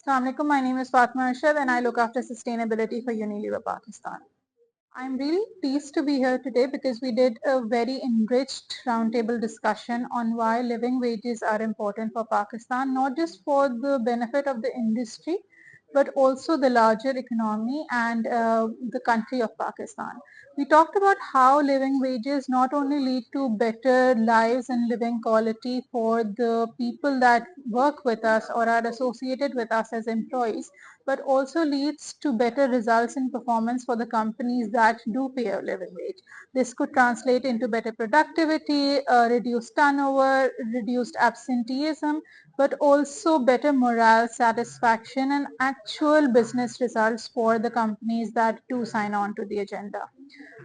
Assalamu alaikum. My name is Fatma Arshad and I look after sustainability for Unilever Pakistan. I'm really pleased to be here today because we did a very enriched roundtable discussion on why living wages are important for Pakistan, not just for the benefit of the industry, but also the larger economy and the country of Pakistan. We talked about how living wages not only lead to better lives and living quality for the people that work with us or are associated with us as employees, but also leads to better results in performance for the companies that do pay a living wage. This could translate into better productivity, reduced turnover, reduced absenteeism, but also better morale, satisfaction, and actual business results for the companies that do sign on to the agenda.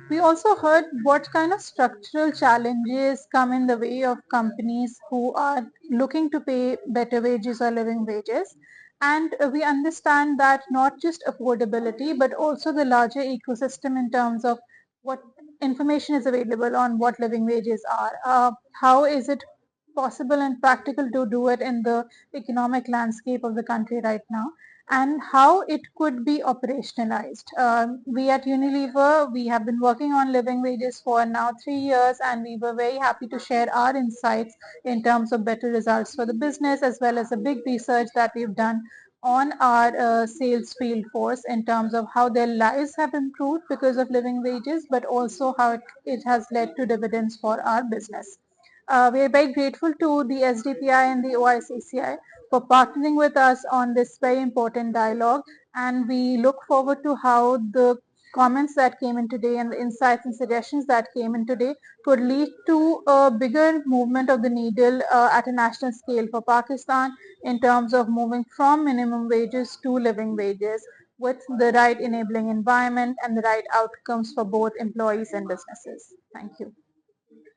We also heard what kind of structural challenges come in the way of companies who are looking to pay better wages or living wages. And we understand that not just affordability, but also the larger ecosystem in terms of what information is available on what living wages are. How is it possible and practical to do it in the economic landscape of the country right now? And how it could be operationalized. We at Unilever, we have been working on living wages for now 3 years, and we were very happy to share our insights in terms of better results for the business, as well as a big research that we've done on our sales field force in terms of how their lives have improved because of living wages, but also how it has led to dividends for our business. We are very grateful to the SDPI and the OICCI for partnering with us on this very important dialogue, and we look forward to how the comments that came in today and the insights and suggestions that came in today could lead to a bigger movement of the needle at a national scale for Pakistan in terms of moving from minimum wages to living wages with the right enabling environment and the right outcomes for both employees and businesses. Thank you.